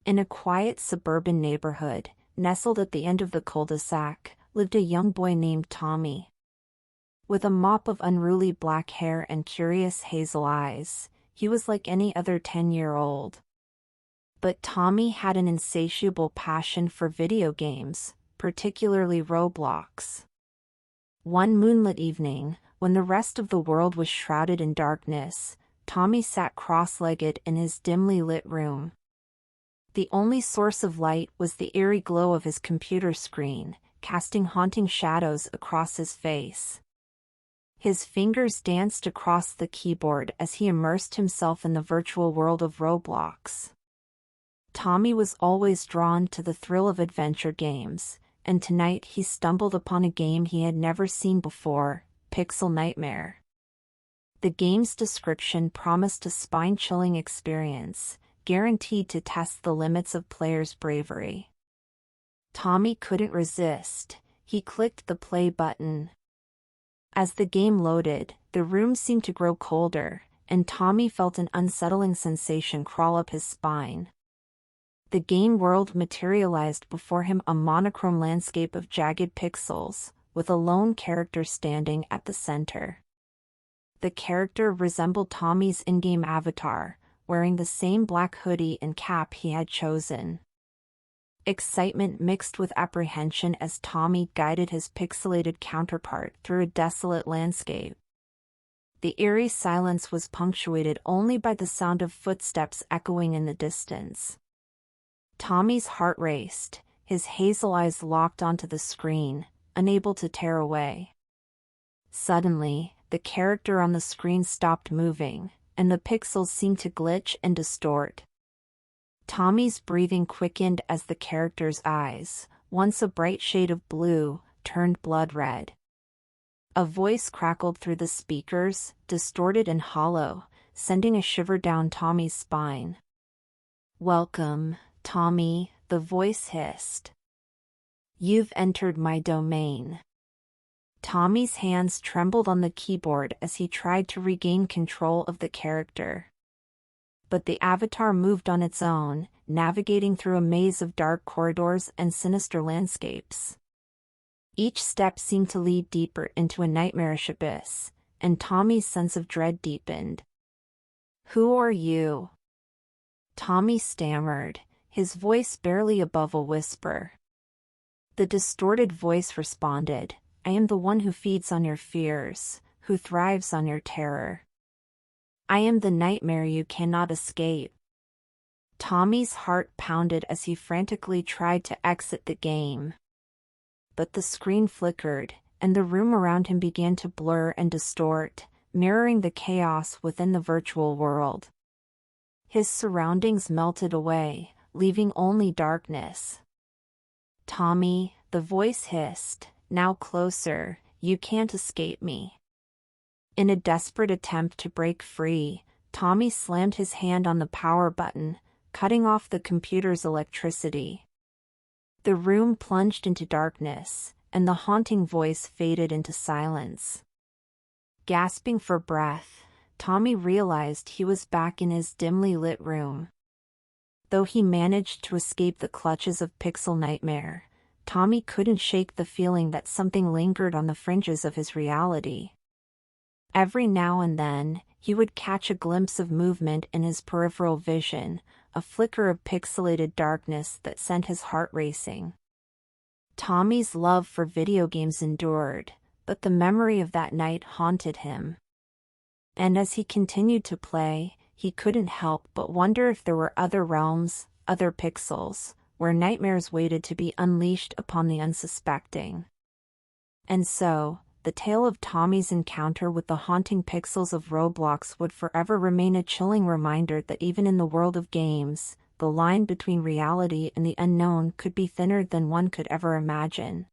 In a quiet suburban neighborhood, nestled at the end of the cul-de-sac, lived a young boy named Tommy. With a mop of unruly black hair and curious hazel eyes, he was like any other 10-year-old. But Tommy had an insatiable passion for video games, particularly Roblox. One moonlit evening, when the rest of the world was shrouded in darkness, Tommy sat cross-legged in his dimly lit room. The only source of light was the eerie glow of his computer screen, casting haunting shadows across his face. His fingers danced across the keyboard as he immersed himself in the virtual world of Roblox. Tommy was always drawn to the thrill of adventure games, and tonight he stumbled upon a game he had never seen before, Pixel Nightmare. The game's description promised a spine-chilling experience, guaranteed to test the limits of players' bravery. Tommy couldn't resist. He clicked the play button. As the game loaded, the room seemed to grow colder, and Tommy felt an unsettling sensation crawl up his spine. The game world materialized before him, a monochrome landscape of jagged pixels, with a lone character standing at the center. The character resembled Tommy's in-game avatar, wearing the same black hoodie and cap he had chosen. Excitement mixed with apprehension as Tommy guided his pixelated counterpart through a desolate landscape. The eerie silence was punctuated only by the sound of footsteps echoing in the distance. Tommy's heart raced, his hazel eyes locked onto the screen, unable to tear away. Suddenly, the character on the screen stopped moving, and the pixels seemed to glitch and distort. Tommy's breathing quickened as the character's eyes, once a bright shade of blue, turned blood red. A voice crackled through the speakers, distorted and hollow, sending a shiver down Tommy's spine. "Welcome, Tommy," the voice hissed. "You've entered my domain." Tommy's hands trembled on the keyboard as he tried to regain control of the character. But the avatar moved on its own, navigating through a maze of dark corridors and sinister landscapes. Each step seemed to lead deeper into a nightmarish abyss, and Tommy's sense of dread deepened. "Who are you?" Tommy stammered, his voice barely above a whisper. The distorted voice responded, "I am the one who feeds on your fears, who thrives on your terror. I am the nightmare you cannot escape." Tommy's heart pounded as he frantically tried to exit the game. But the screen flickered, and the room around him began to blur and distort, mirroring the chaos within the virtual world. His surroundings melted away, leaving only darkness. "Tommy," the voice hissed, "now closer, you can't escape me." In a desperate attempt to break free, Tommy slammed his hand on the power button, cutting off the computer's electricity. The room plunged into darkness, and the haunting voice faded into silence. Gasping for breath, Tommy realized he was back in his dimly lit room. Though he managed to escape the clutches of Pixel Nightmare, Tommy couldn't shake the feeling that something lingered on the fringes of his reality. Every now and then, he would catch a glimpse of movement in his peripheral vision, a flicker of pixelated darkness that sent his heart racing. Tommy's love for video games endured, but the memory of that night haunted him. And as he continued to play, he couldn't help but wonder if there were other realms, other pixels, where nightmares waited to be unleashed upon the unsuspecting. And so, the tale of Tommy's encounter with the haunting pixels of Roblox would forever remain a chilling reminder that even in the world of games, the line between reality and the unknown could be thinner than one could ever imagine.